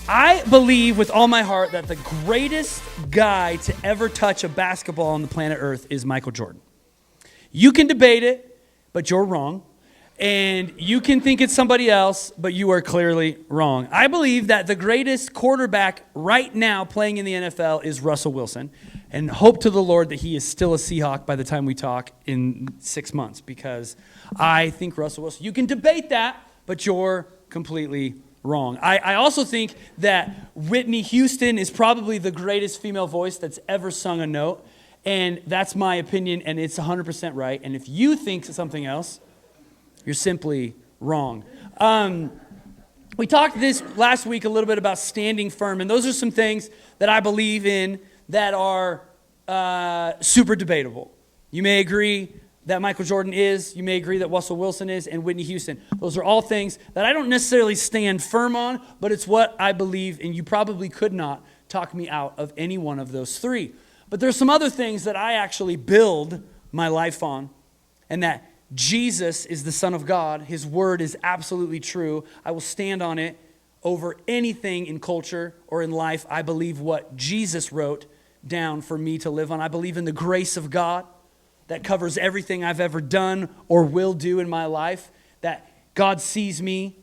I believe with all my heart that the greatest guy to ever touch a basketball on the planet Earth is Michael Jordan. You can debate it, but you're wrong. And you can think it's somebody else, but you are clearly wrong. I believe that the greatest quarterback right now playing in the NFL is Russell Wilson. And hope to the Lord that he is still a Seahawk by the time we talk in 6 months. Because I think Russell Wilson, you can debate that, but you're completely wrong. I also think that Whitney Houston is probably the greatest female voice that's ever sung a note. And that's my opinion, and it's 100% right. And if you think something else, you're simply wrong. We talked this last week a little bit about standing firm, and those are some things that I believe in that are super debatable. You may agree that Michael Jordan is, you may agree that Russell Wilson is, and Whitney Houston. Those are all things that I don't necessarily stand firm on, but it's what I believe, and you probably could not talk me out of any one of those three. But there's some other things that I actually build my life on, and that Jesus is the Son of God. His word is absolutely true. I will stand on it over anything in culture or in life. I believe what Jesus wrote down for me to live on. I believe in the grace of God that covers everything I've ever done or will do in my life, that God sees me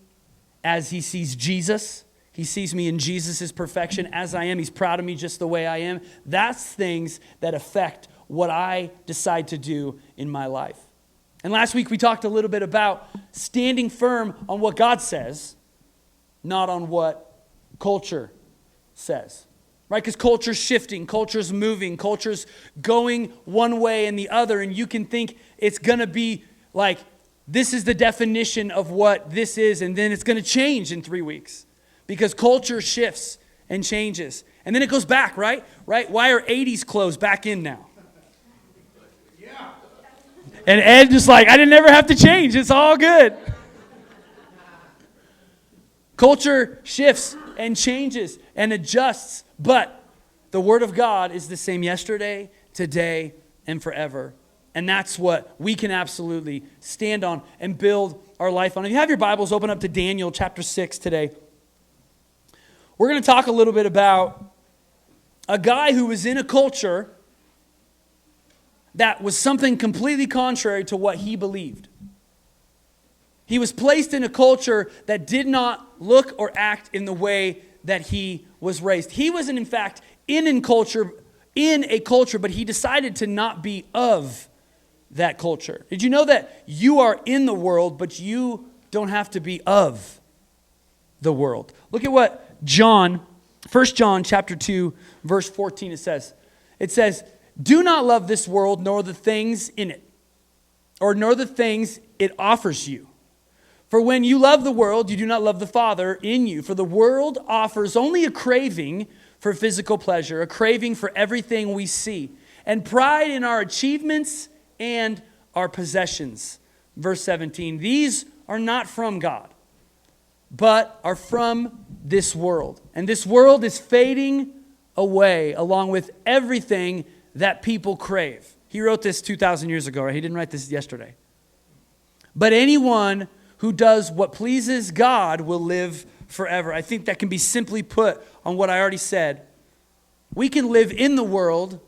as he sees Jesus. He sees me in Jesus' perfection as I am. He's proud of me just the way I am. That's things that affect what I decide to do in my life. And last week we talked a little bit about standing firm on what God says, not on what culture says. Right? Because culture's shifting, culture's moving, culture's going one way and the other, and you can think it's going to be like, this is the definition of what this is, and then it's going to change in 3 weeks. Because culture shifts and changes. And then it goes back, right? Why are 80s clothes back in now? Yeah. And Ed just like, I didn't ever have to change. It's all good. Culture shifts and changes and adjusts, but the Word of God is the same yesterday, today, and forever. And that's what we can absolutely stand on and build our life on. If you have your Bibles, open up to Daniel chapter 6 today. We're going to talk a little bit about a guy who was in a culture that was something completely contrary to what he believed. He was placed in a culture that did not look or act in the way that he was raised. He wasn't, in fact, in a culture, but he decided to not be of that culture. Did you know that you are in the world, but you don't have to be of the world? Look at what 1 John chapter 2, verse 14, it says. It says, do not love this world, nor the things in it, or nor the things it offers you. For when you love the world, you do not love the Father in you. For the world offers only a craving for physical pleasure, a craving for everything we see, and pride in our achievements and our possessions. Verse 17, these are not from God, but are from this world. And this world is fading away along with everything that people crave. He wrote this 2,000 years ago, right? He didn't write this yesterday. But anyone who does what pleases God will live forever. I think that can be simply put on what I already said. We can live in the world,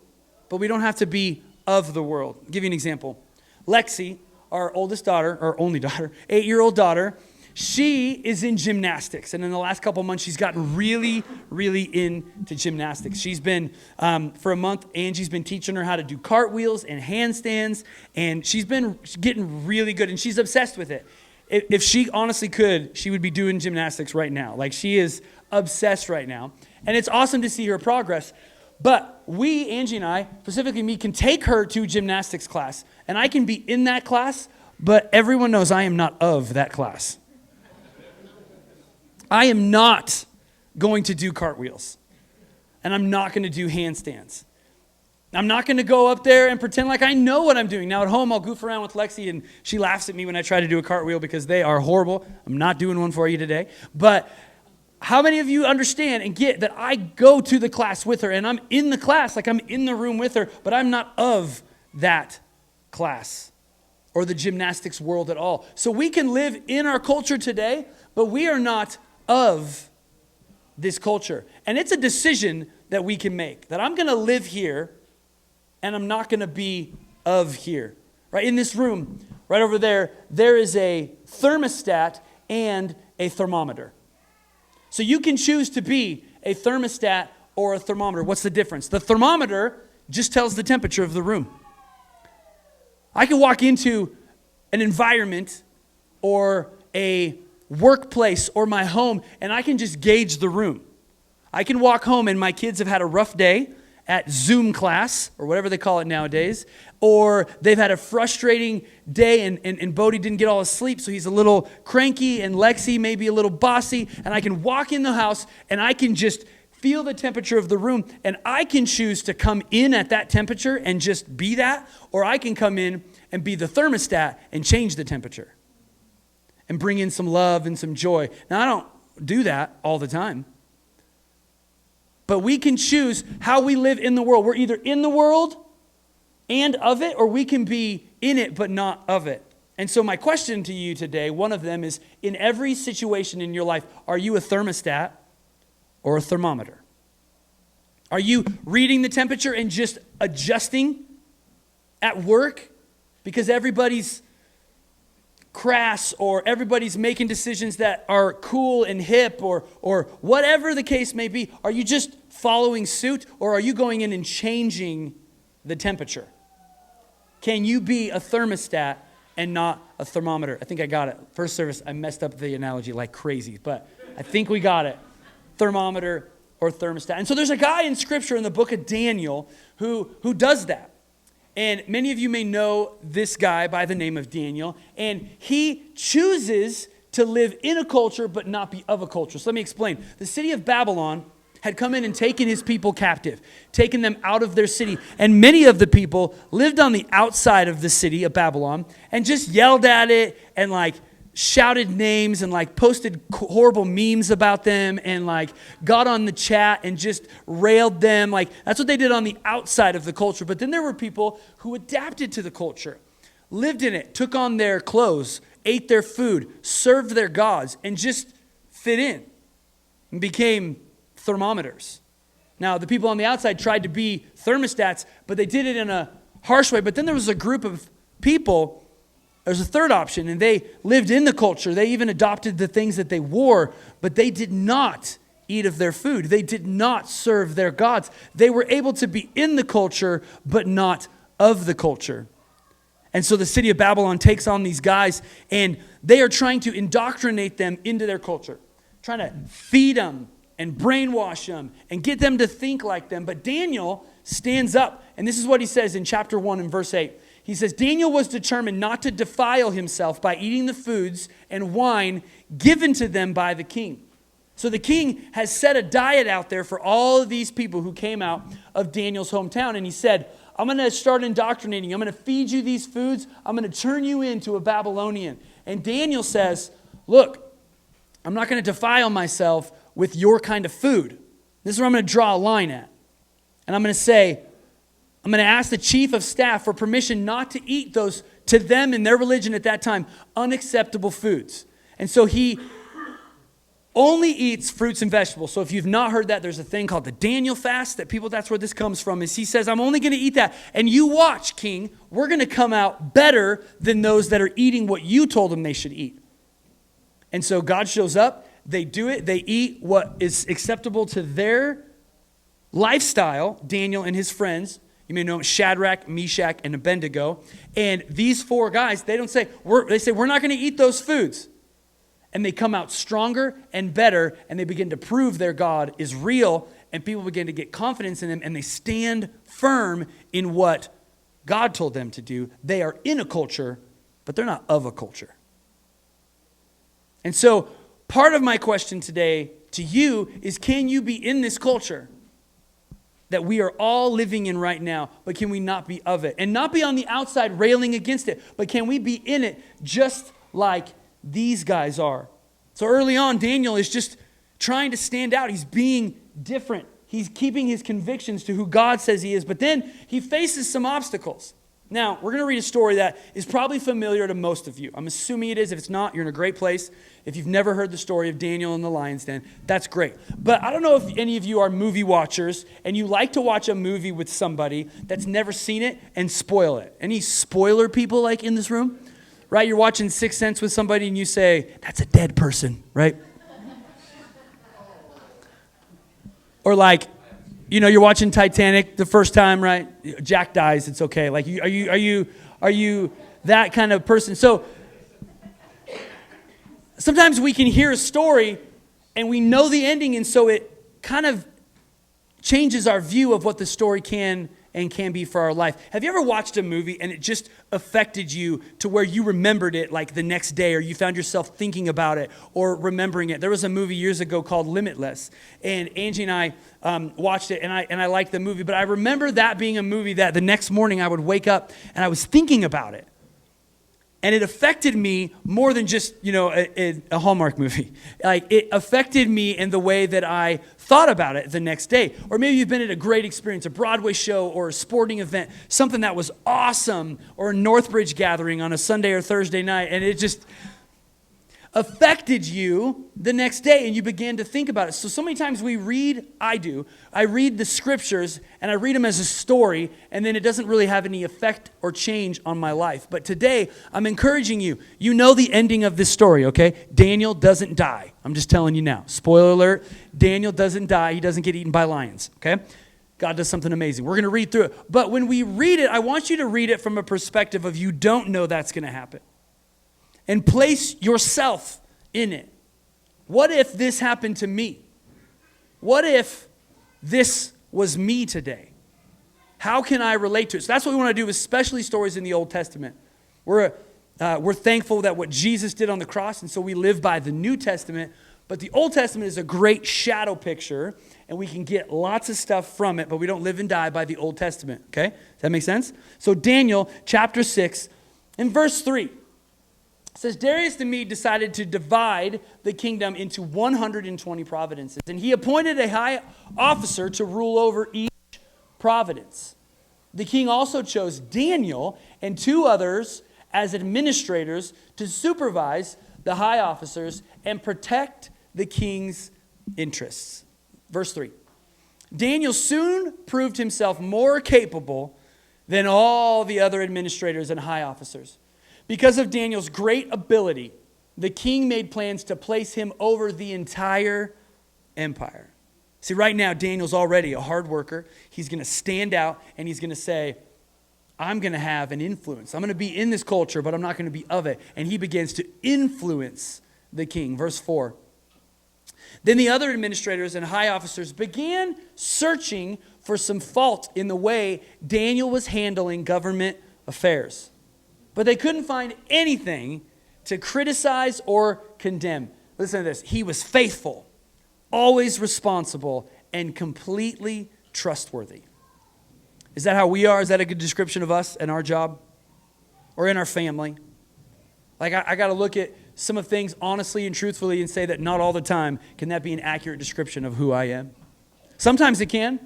but we don't have to be of the world. I'll give you an example. Lexi, our oldest daughter, our only daughter, 8-year-old daughter, she is in gymnastics. And in the last couple of months, she's gotten really, really into gymnastics. She's been, for a month, Angie's been teaching her how to do cartwheels and handstands. And she's been getting really good, and she's obsessed with it. If she honestly could, she would be doing gymnastics right now. Like, she is obsessed right now. And it's awesome to see her progress. But we, Angie and I, specifically me, can take her to gymnastics class. And I can be in that class, but everyone knows I am not of that class. I am not going to do cartwheels. And I'm not going to do handstands. I'm not going to go up there and pretend like I know what I'm doing. Now at home, I'll goof around with Lexi, and she laughs at me when I try to do a cartwheel because they are horrible. I'm not doing one for you today. But how many of you understand and get that I go to the class with her, and I'm in the class, like I'm in the room with her, but I'm not of that class or the gymnastics world at all. So we can live in our culture today, but we are not of this culture. And it's a decision that we can make, that I'm going to live here and I'm not going to be of here. Right? In this room, right over there, there is a thermostat and a thermometer. So you can choose to be a thermostat or a thermometer. What's the difference? The thermometer just tells the temperature of the room. I can walk into an environment or a workplace or my home, and I can just gauge the room. I can walk home and my kids have had a rough day at Zoom class, or whatever they call it nowadays, or they've had a frustrating day and Bodie didn't get all his sleep, so he's a little cranky, and Lexi may be a little bossy, and I can walk in the house and I can just feel the temperature of the room, and I can choose to come in at that temperature and just be that, or I can come in and be the thermostat and change the temperature and bring in some love and some joy. Now, I don't do that all the time. But we can choose how we live in the world. We're either in the world and of it, or we can be in it but not of it. And so my question to you today, one of them is, in every situation in your life, are you a thermostat or a thermometer? Are you reading the temperature and just adjusting at work because everybody's crass or everybody's making decisions that are cool and hip or whatever the case may be? Are you just following suit, or are you going in and changing the temperature? Can you be a thermostat and not a thermometer? I think I got it. First service, I messed up the analogy like crazy, but I think we got it. Thermometer or thermostat. And so there's a guy in Scripture in the book of Daniel who does that. And many of you may know this guy by the name of Daniel. And he chooses to live in a culture but not be of a culture. So let me explain. The city of Babylon had come in and taken his people captive, taken them out of their city. And many of the people lived on the outside of the city of Babylon and just yelled at it and shouted names and posted horrible memes about them and got on the chat and just railed them. That's what they did on the outside of the culture. But then there were people who adapted to the culture, lived in it, took on their clothes, ate their food, served their gods, and just fit in and became thermometers. Now, the people on the outside tried to be thermostats, but they did it in a harsh way. But then there was a group of people. There's a third option, and they lived in the culture. They even adopted the things that they wore, but they did not eat of their food. They did not serve their gods. They were able to be in the culture, but not of the culture. And so the city of Babylon takes on these guys, and they are trying to indoctrinate them into their culture, trying to feed them and brainwash them and get them to think like them. But Daniel stands up, and this is what he says in chapter 1 and verse 8. He says, Daniel was determined not to defile himself by eating the foods and wine given to them by the king. So the king has set a diet out there for all of these people who came out of Daniel's hometown. And he said, I'm going to start indoctrinating you. I'm going to feed you these foods. I'm going to turn you into a Babylonian. And Daniel says, look, I'm not going to defile myself with your kind of food. This is where I'm going to draw a line at. And I'm going to say, I'm going to ask the chief of staff for permission not to eat those, to them in their religion at that time, unacceptable foods. And so he only eats fruits and vegetables. So if you've not heard that, there's a thing called the Daniel fast that's where this comes from, is he says, I'm only going to eat that. And you watch, king, we're going to come out better than those that are eating what you told them they should eat. And so God shows up. They do it. They eat what is acceptable to their lifestyle, Daniel and his friends. You may know Shadrach, Meshach, and Abednego. And these four guys, they say, we're not going to eat those foods. And they come out stronger and better, and they begin to prove their God is real, and people begin to get confidence in them, and they stand firm in what God told them to do. They are in a culture, but they're not of a culture. And so part of my question today to you is, can you be in this culture that we are all living in right now, but can we not be of it? And not be on the outside railing against it, but can we be in it just like these guys are? So early on, Daniel is just trying to stand out. He's being different. He's keeping his convictions to who God says he is. But then he faces some obstacles. Now, we're going to read a story that is probably familiar to most of you. I'm assuming it is. If it's not, you're in a great place. If you've never heard the story of Daniel in the lion's den, that's great. But I don't know if any of you are movie watchers and you like to watch a movie with somebody that's never seen it and spoil it. Any spoiler people like in this room? Right? You're watching Sixth Sense with somebody and you say, that's a dead person, right? Or like, you know, you're watching Titanic the first time, right? Jack dies, it's okay. Like, are you that kind of person? So sometimes we can hear a story and we know the ending, and so it kind of changes our view of what the story can be for our life. Have you ever watched a movie and it just affected you to where you remembered it like the next day, or you found yourself thinking about it or remembering it? There was a movie years ago called Limitless, and Angie and I watched it, and I liked the movie, but I remember that being a movie that the next morning I would wake up and I was thinking about it. And it affected me more than just, you know, a Hallmark movie. Like, it affected me in the way that I thought about it the next day. Or maybe you've been at a great experience, a Broadway show or a sporting event, something that was awesome, or a Northbridge gathering on a Sunday or Thursday night, and it just affected you the next day, and you began to think about it. So many times we read, I read the scriptures, and I read them as a story, and then it doesn't really have any effect or change on my life. But today, I'm encouraging you. You know the ending of this story, okay? Daniel doesn't die. I'm just telling you now. Spoiler alert, Daniel doesn't die. He doesn't get eaten by lions, okay? God does something amazing. We're going to read through it. But when we read it, I want you to read it from a perspective of you don't know that's going to happen. And place yourself in it. What if this happened to me? What if this was me today? How can I relate to it? So that's what we want to do, especially stories in the Old Testament. We're thankful that what Jesus did on the cross, and so we live by the New Testament. But the Old Testament is a great shadow picture, and we can get lots of stuff from it, but we don't live and die by the Old Testament. Okay? Does that make sense? So Daniel chapter 6 and verse 3. It says, Darius the Mede decided to divide the kingdom into 120 provinces, and he appointed a high officer to rule over each province. The king also chose Daniel and 2 others as administrators to supervise the high officers and protect the king's interests. Verse 3. Daniel soon proved himself more capable than all the other administrators and high officers. Because of Daniel's great ability, the king made plans to place him over the entire empire. See, right now, Daniel's already a hard worker. He's going to stand out, and he's going to say, I'm going to have an influence. I'm going to be in this culture, but I'm not going to be of it. And he begins to influence the king. Verse 4. Then the other administrators and high officers began searching for some fault in the way Daniel was handling government affairs. But they couldn't find anything to criticize or condemn. Listen to this. He was faithful, always responsible, and completely trustworthy. Is that how we are? Is that a good description of us and our job? Or in our family? Like, I got to look at some of things honestly and truthfully and say that not all the time can that be an accurate description of who I am. Sometimes it can,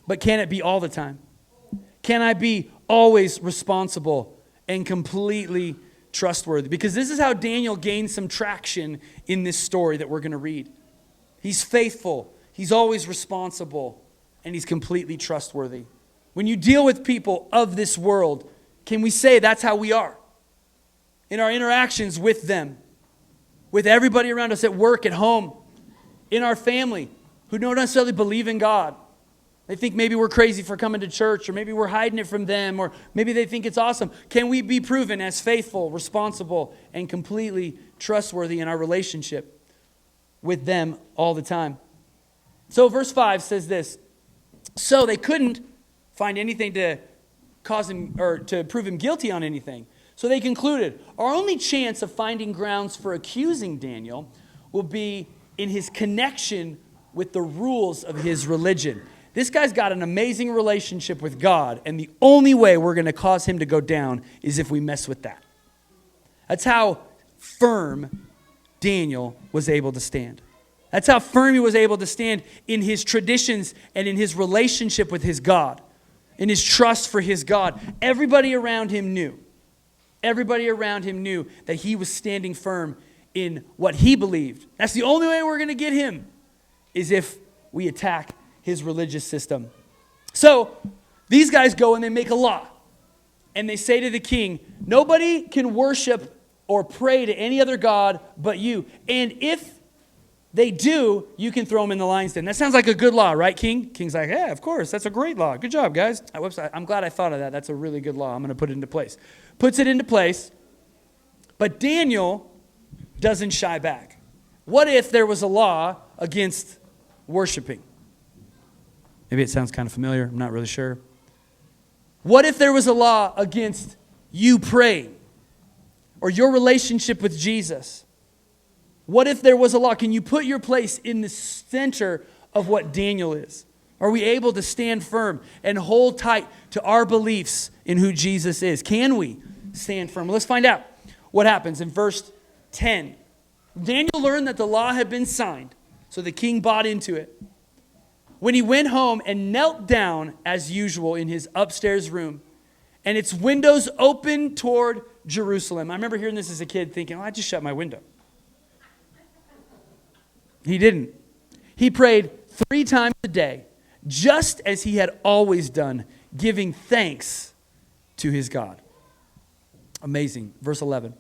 but can it be all the time? Can I be always responsible and completely trustworthy? Because this is how Daniel gained some traction in this story that we're going to read. He's faithful, he's always responsible, and he's completely trustworthy. When you deal with people of this world, can we say that's how we are? In our interactions with them, with everybody around us at work, at home, in our family, who don't necessarily believe in God. They think maybe we're crazy for coming to church, or maybe we're hiding it from them, or maybe they think it's awesome. Can we be proven as faithful, responsible, and completely trustworthy in our relationship with them all the time? So verse 5 says this. So they couldn't find anything to cause him or to prove him guilty on anything. So they concluded, our only chance of finding grounds for accusing Daniel will be in his connection with the rules of his religion. This guy's got an amazing relationship with God, and the only way we're going to cause him to go down is if we mess with that. That's how firm Daniel was able to stand. That's how firm he was able to stand in his traditions and in his relationship with his God. in his trust for his God. Everybody around him knew. Everybody around him knew that he was standing firm in what he believed. That's the only way we're going to get him, is if we attack his religious system. So these guys go and they make a law. And they say to the king, nobody can worship or pray to any other god but you. And if they do, you can throw them in the lion's den. That sounds like a good law, right, King? King's like, yeah, of course. That's a great law. Good job, guys. I'm glad I thought of that. That's a really good law. I'm going to put it into place. Puts it into place. But Daniel doesn't shy back. What if there was a law against worshiping? Maybe it sounds kind of familiar. I'm not really sure. What if there was a law against you praying or your relationship with Jesus? What if there was a law? Can you put your place in the center of what Daniel is? Are we able to stand firm and hold tight to our beliefs in who Jesus is? Can we stand firm? Let's find out what happens in verse 10. Daniel learned that the law had been signed, so the king bought into it. When he went home and knelt down as usual in his upstairs room, and its windows opened toward Jerusalem. I remember hearing this as a kid thinking, I just shut my window. He didn't. He prayed 3 times a day, just as he had always done, giving thanks to his God. Amazing. Verse 11.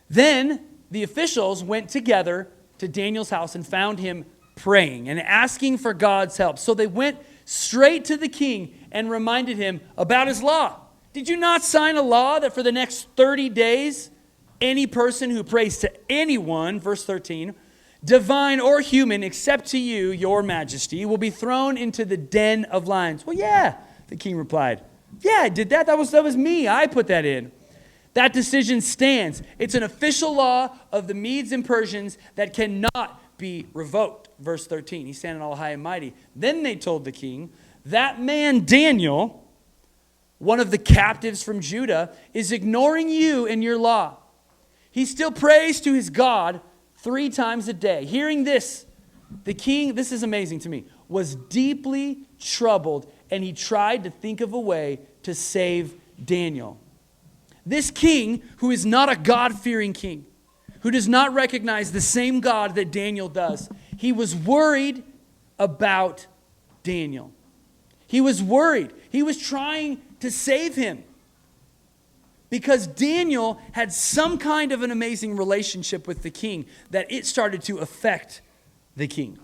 Then the officials went together to Daniel's house and found him praying and asking for God's help. So they went straight to the king and reminded him about his law. Did you not sign a law that for the next 30 days, any person who prays to anyone, verse 13, divine or human, except to you, your majesty, will be thrown into the den of lions? Well, yeah, the king replied. Yeah, I did that. That was me. I put that in. That decision stands. It's an official law of the Medes and Persians that cannot be revoked. Verse 13, he's standing all high and mighty. Then they told the king, that man Daniel, one of the captives from Judah, is ignoring you and your law. He still prays to his God 3 times a day. Hearing this, the king, this is amazing to me, was deeply troubled, and he tried to think of a way to save Daniel. This king, who is not a God-fearing king, who does not recognize the same God that Daniel does, he was worried about Daniel. He was worried. He was trying to save him because Daniel had some kind of an amazing relationship with the king that it started to affect the king.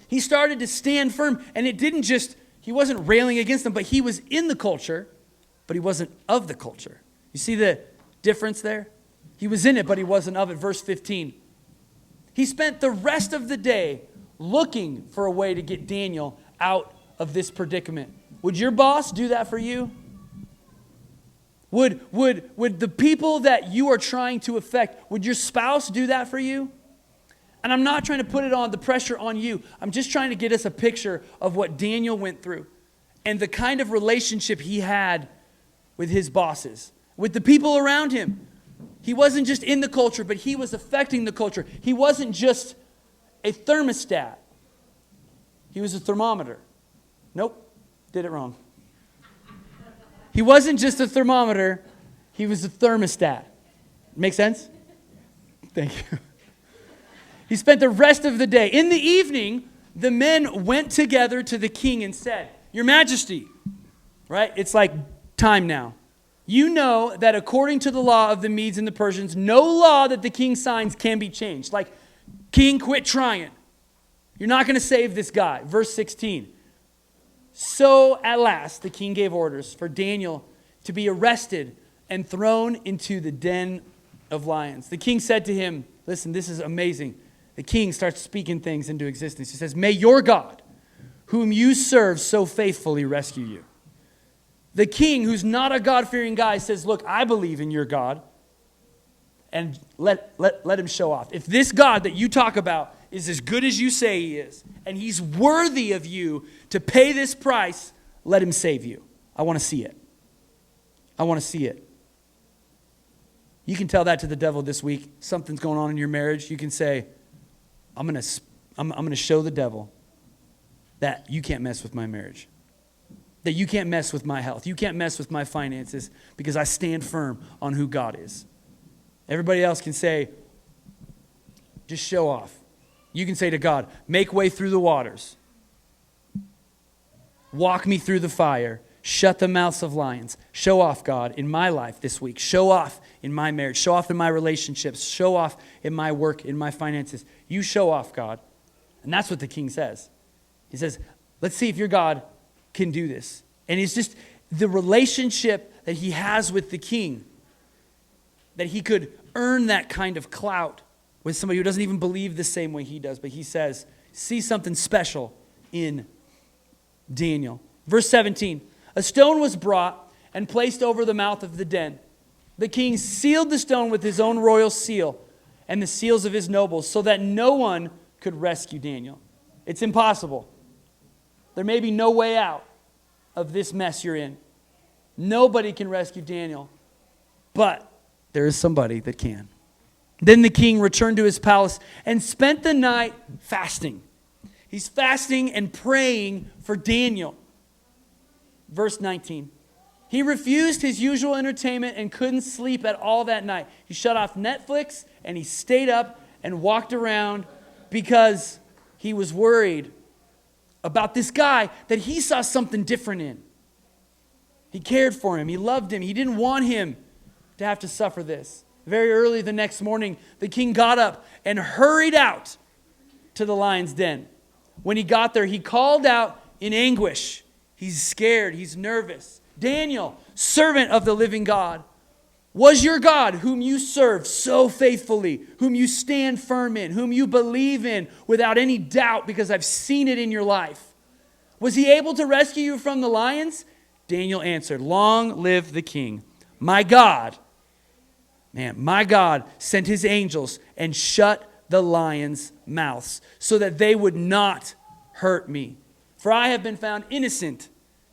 He started to stand firm, and it didn't just, he wasn't railing against them, but he was in the culture, but he wasn't of the culture. You see the difference there? He was in it, but he wasn't of it. Verse 15. He spent the rest of the day looking for a way to get Daniel out of this predicament. Would your boss do that for you? Would the people that you are trying to affect, would your spouse do that for you? And I'm not trying to put it on the pressure on you. I'm just trying to get us a picture of what Daniel went through and the kind of relationship he had with his bosses, with the people around him. He wasn't just in the culture, but he was affecting the culture. He wasn't just a thermostat. He was a thermometer. Nope, did it wrong. He wasn't just a thermometer. He was a thermostat. Make sense? Thank you. He spent the rest of the day. In the evening, the men went together to the king and said, Your Majesty, right? It's like time now. You know that according to the law of the Medes and the Persians, no law that the king signs can be changed. Like, king, quit trying. You're not going to save this guy. Verse 16. So at last, the king gave orders for Daniel to be arrested and thrown into the den of lions. The king said to him, listen, this is amazing. The king starts speaking things into existence. He says, may your God, whom you serve so faithfully, rescue you. The king, who's not a God-fearing guy, says, look, I believe in your God. And let him show off. If this God that you talk about is as good as you say he is, and he's worthy of you to pay this price, let him save you. I want to see it. I want to see it. You can tell that to the devil this week. Something's going on in your marriage. You can say, I'm going to show the devil that you can't mess with my marriage. that you can't mess with my health. You can't mess with my finances because I stand firm on who God is. Everybody else can say, just show off. You can say to God, make way through the waters. Walk me through the fire. Shut the mouths of lions. Show off, God, in my life this week. Show off in my marriage. Show off in my relationships. Show off in my work, in my finances. You show off, God. And that's what the king says. He says, let's see if your God can do this. And it's just the relationship that he has with the king, that he could earn that kind of clout with somebody who doesn't even believe the same way he does. But he says, see something special in Daniel. Verse 17, a stone was brought and placed over the mouth of the den. The king sealed the stone with his own royal seal and the seals of his nobles so that no one could rescue Daniel. It's impossible. There may be no way out of this mess you're in. Nobody can rescue Daniel, but there is somebody that can. Then the king returned to his palace and spent the night fasting. He's fasting and praying for Daniel. Verse 19. He refused his usual entertainment and couldn't sleep at all that night. He shut off Netflix and he stayed up and walked around because he was worried about this guy that he saw something different in. He cared for him. He loved him. He didn't want him to have to suffer this. Very early the next morning, the king got up and hurried out to the lion's den. When he got there, he called out in anguish. He's scared. He's nervous. Daniel, servant of the living God, was your God whom you serve so faithfully, whom you stand firm in, whom you believe in without any doubt because I've seen it in your life. Was he able to rescue you from the lions? Daniel answered, long live the king. My God sent his angels and shut the lions' mouths so that they would not hurt me. For I have been found innocent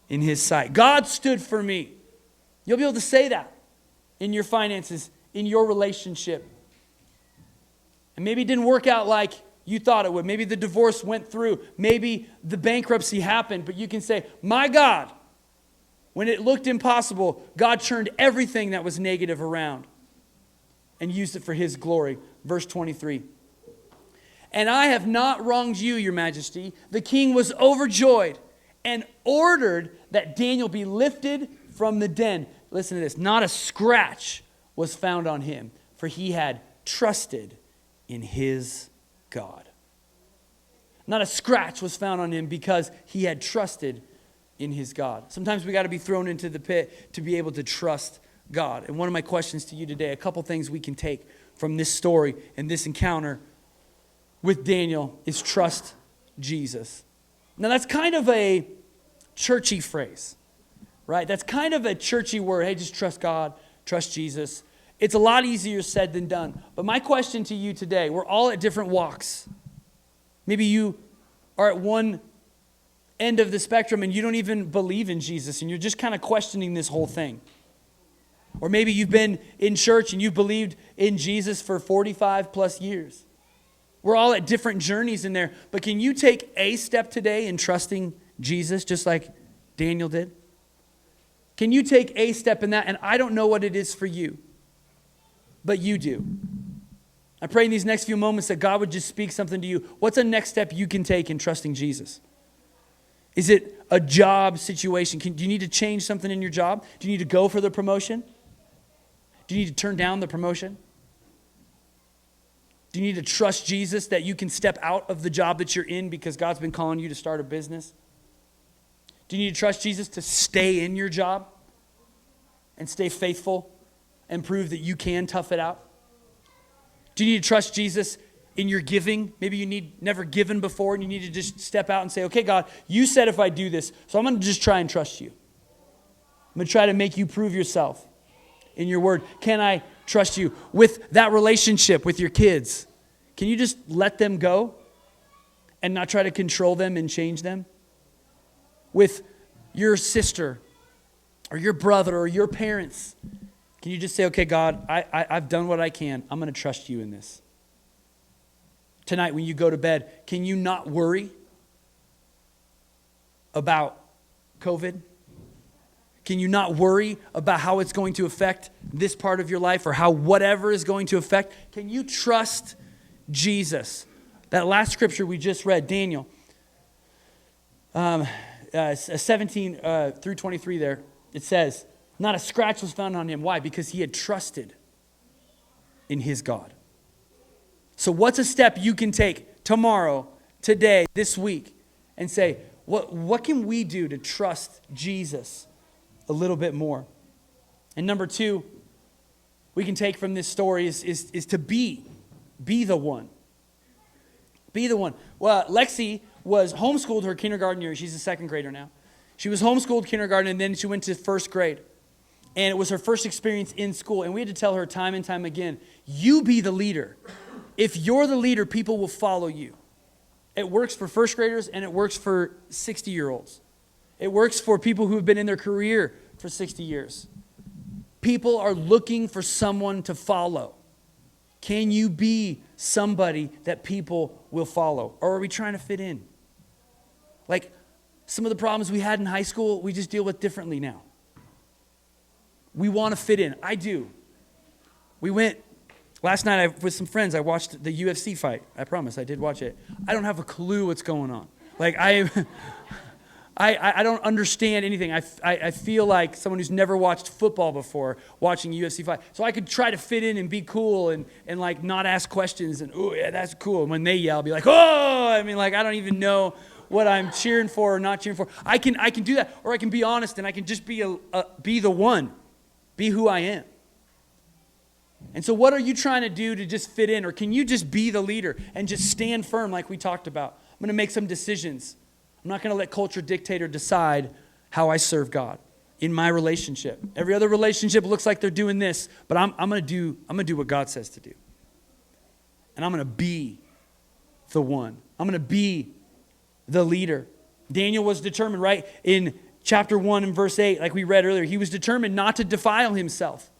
in his sight. God stood for me. You'll be able to say that in your finances, in your relationship. And maybe it didn't work out like you thought it would. Maybe the divorce went through. Maybe the bankruptcy happened. But you can say, my God, when it looked impossible, God turned everything that was negative around and used it for his glory. Verse 23. And I have not wronged you, your majesty. The king was overjoyed and ordered that Daniel be lifted from the den. Listen to this. Not a scratch was found on him, for he had trusted in his God. Not a scratch was found on him because he had trusted in his God. Sometimes we got to be thrown into the pit to be able to trust God. And one of my questions to you today, a couple things we can take from this story and this encounter with Daniel is trust Jesus. Now that's kind of a churchy phrase, right? That's kind of a churchy word. Hey, just trust God, trust Jesus. It's a lot easier said than done. But my question to you today, we're all at different walks. Maybe you are at one end of the spectrum and you don't even believe in Jesus and you're just kind of questioning this whole thing. Or maybe you've been in church and you've believed in Jesus for 45 plus years. We're all at different journeys in there. But can you take a step today in trusting Jesus just like Daniel did? Can you take a step in that? And I don't know what it is for you, but you do. I pray in these next few moments that God would just speak something to you. What's a next step you can take in trusting Jesus? Is it a job situation? Do you need to change something in your job? Do you need to go for the promotion? Do you need to turn down the promotion? Do you need to trust Jesus that you can step out of the job that you're in because God's been calling you to start a business? Do you need to trust Jesus to stay in your job and stay faithful and prove that you can tough it out? Do you need to trust Jesus in your giving? Maybe you never given before and you need to just step out and say, okay, God, you said if I do this, so I'm going to just try and trust you. I'm going to try to make you prove yourself in your word. Can I trust you with that relationship with your kids? Can you just let them go and not try to control them and change them? With your sister or your brother or your parents, can you just say, okay, God, I've done what I can. I'm going to trust you in this. Tonight when you go to bed, can you not worry about COVID? Can you not worry about how it's going to affect this part of your life or how whatever is going to affect? Can you trust Jesus? That last scripture we just read, Daniel 17 through 23 there, it says, not a scratch was found on him. Why? Because he had trusted in his God. So what's a step you can take tomorrow, today, this week, and say, what can we do to trust Jesus a little bit more? And number two, we can take from this story is to be the one. Be the one. Well, Lexi was homeschooled her kindergarten year. She's a second grader now. She was homeschooled kindergarten, and then she went to first grade. And it was her first experience in school. And we had to tell her time and time again, you be the leader. If you're the leader, people will follow you. It works for first graders, and it works for 60-year-olds. It works for people who have been in their career for 60 years. People are looking for someone to follow. Can you be somebody that people will follow? Or are we trying to fit in? Like some of the problems we had in high school, we just deal with differently now. We want to fit in. I do. We went, last night with some friends, I watched the UFC fight. I promise, I did watch it. I don't have a clue what's going on. Like I don't understand anything. I feel like someone who's never watched football before watching UFC fight. So I could try to fit in and be cool and like not ask questions and, oh yeah, that's cool. And when they yell, I'll be like, oh, I mean, like I don't even know what I'm cheering for or not cheering for. I can do that, or I can be honest and I can just be the one, be who I am. And so what are you trying to do to just fit in? Or can you just be the leader and just stand firm like we talked about? I'm going to make some decisions. I'm not going to let culture dictate or decide how I serve God in my relationship. Every other relationship looks like they're doing this, but I'm going to do what God says to do. And I'm going to be the one. I'm going to be the leader. Daniel was determined, right? In chapter 1 and verse 8, like we read earlier, he was determined not to defile himself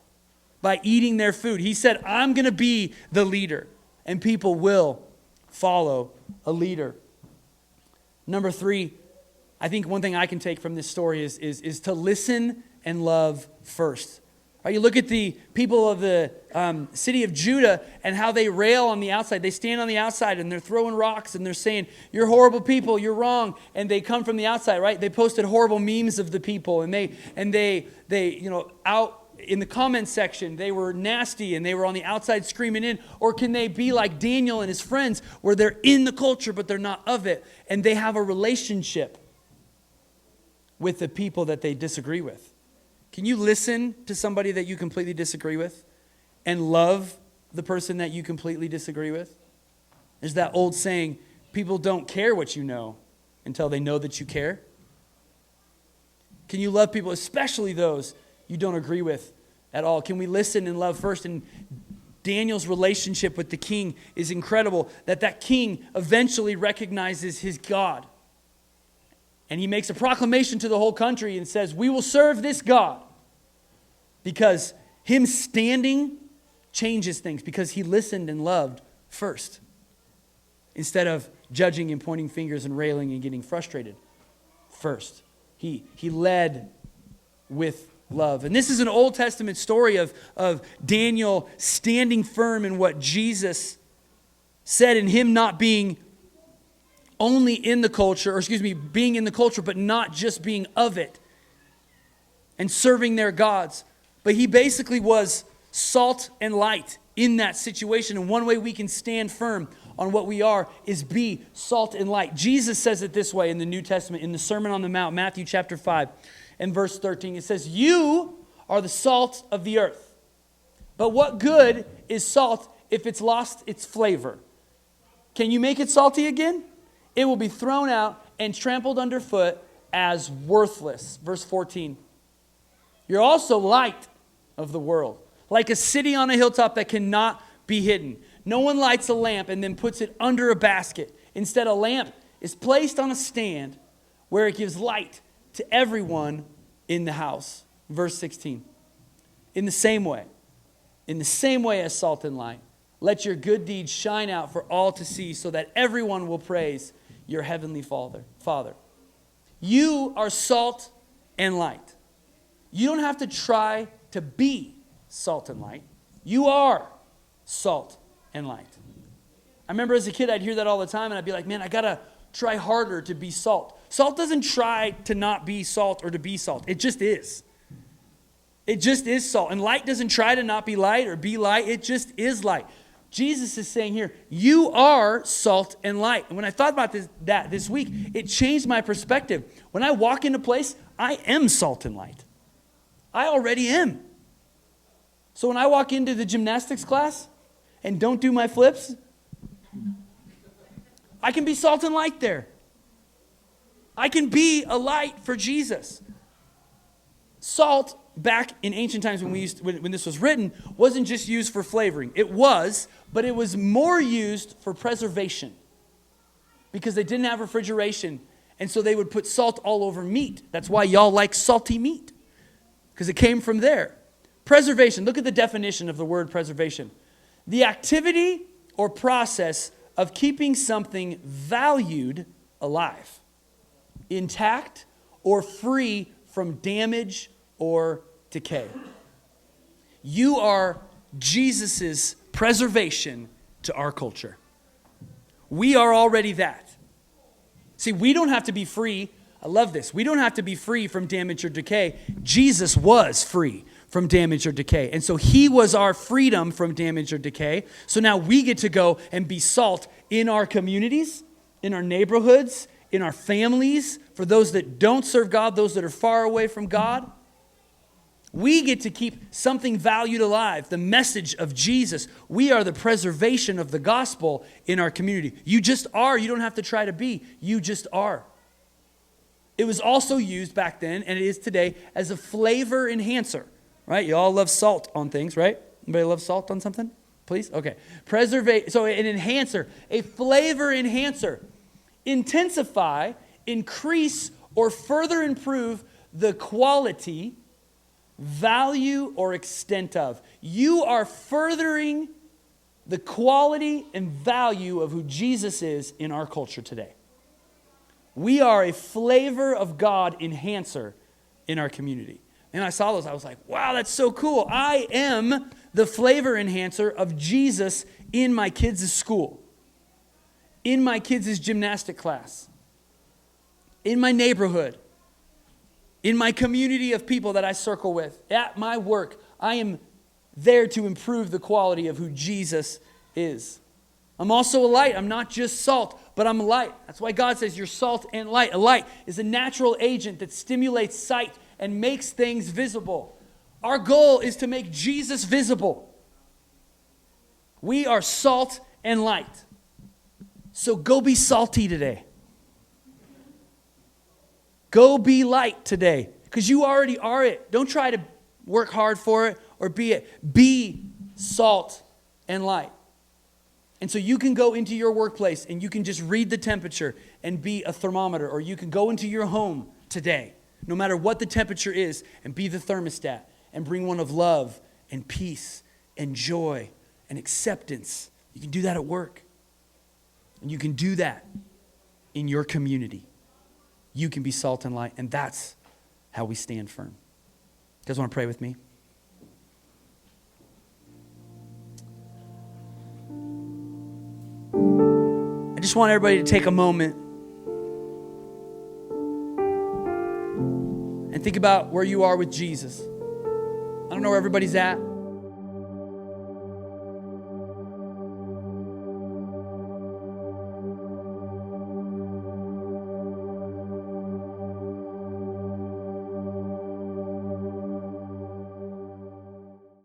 by eating their food. He said, I'm going to be the leader, and people will follow a leader. Number 3, I think one thing I can take from this story is to listen and love first. Right, you look at the people of the city of Judah and how they rail on the outside. They stand on the outside and they're throwing rocks and they're saying, you're horrible people, you're wrong. And they come from the outside, right? They posted horrible memes of the people and they out in the comment section, they were nasty and they were on the outside screaming in. Or can they be like Daniel and his friends where they're in the culture but they're not of it, and they have a relationship with the people that they disagree with? Can you listen to somebody that you completely disagree with and love the person that you completely disagree with? There's that old saying, people don't care what you know until they know that you care. Can you love people, especially those you don't agree with at all? Can we listen and love first? And Daniel's relationship with the king is incredible, that king eventually recognizes his God. And he makes a proclamation to the whole country and says, we will serve this God. Because him standing changes things, because he listened and loved first. Instead of judging and pointing fingers and railing and getting frustrated first. He led with love. And this is an Old Testament story of Daniel standing firm in what Jesus said, and him not being only in the culture, being in the culture, but not just being of it and serving their gods. But he basically was salt and light in that situation. And one way we can stand firm on what we are is be salt and light. Jesus says it this way in the New Testament, in the Sermon on the Mount, Matthew chapter 5 and verse 13. It says, you are the salt of the earth. But what good is salt if it's lost its flavor? Can you make it salty again? It will be thrown out and trampled underfoot as worthless. Verse 14. You're also light of the world, like a city on a hilltop that cannot be hidden. No one lights a lamp and then puts it under a basket. Instead, a lamp is placed on a stand where it gives light to everyone in the house. Verse 16. In the same way as salt and light, let your good deeds shine out for all to see, so that everyone will praise your heavenly Father. You are salt and light. You don't have to try to be salt and light. You are salt and light. I remember as a kid, I'd hear that all the time, and I'd be like, man, I got to try harder to be salt. Salt doesn't try to not be salt or to be salt. It just is. It just is salt. And light doesn't try to not be light or be light. It just is light. Jesus is saying here, you are salt and light. And when I thought about this week, it changed my perspective. When I walk into a place, I am salt and light. I already am. So when I walk into the gymnastics class and don't do my flips, I can be salt and light there. I can be a light for Jesus. Salt, back in ancient times when this was written, wasn't just used for flavoring. It was, but it was more used for preservation because they didn't have refrigeration, and so they would put salt all over meat. That's why y'all like salty meat, because it came from there. Preservation. Look at the definition of the word preservation. The activity or process of keeping something valued alive, intact, or free from damage or decay. You are Jesus' preservation to our culture. We are already that. See, we don't have to be free. I love this. We don't have to be free from damage or decay. Jesus was free from damage or decay. And so he was our freedom from damage or decay. So now we get to go and be salt in our communities, in our neighborhoods, in our families, for those that don't serve God, those that are far away from God. We get to keep something valued alive, the message of Jesus. We are the preservation of the gospel in our community. You just are. You don't have to try to be. You just are. It was also used back then, and it is today, as a flavor enhancer, right? You all love salt on things, right? Anybody love salt on something? Please? Okay. So an enhancer, a flavor enhancer. Intensify, increase, or further improve the quality, value, or extent of. You are furthering the quality and value of who Jesus is in our culture today. We are a flavor of God enhancer in our community. And I saw those, I was like, wow, that's so cool. I am the flavor enhancer of Jesus in my kids' school, in my kids' gymnastic class, in my neighborhood, in my community of people that I circle with, at my work. I am there to improve the quality of who Jesus is. I'm also a light. I'm not just salt, but I'm a light. That's why God says you're salt and light. A light is a natural agent that stimulates sight and makes things visible. Our goal is to make Jesus visible. We are salt and light. So go be salty today. Go be light today, because you already are it. Don't try to work hard for it or be it. Be salt and light. And so you can go into your workplace and you can just read the temperature and be a thermometer, or you can go into your home today, no matter what the temperature is, and be the thermostat and bring one of love and peace and joy and acceptance. You can do that at work. And you can do that in your community. You can be salt and light, and that's how we stand firm. You guys want to pray with me? I just want everybody to take a moment and think about where you are with Jesus. I don't know where everybody's at.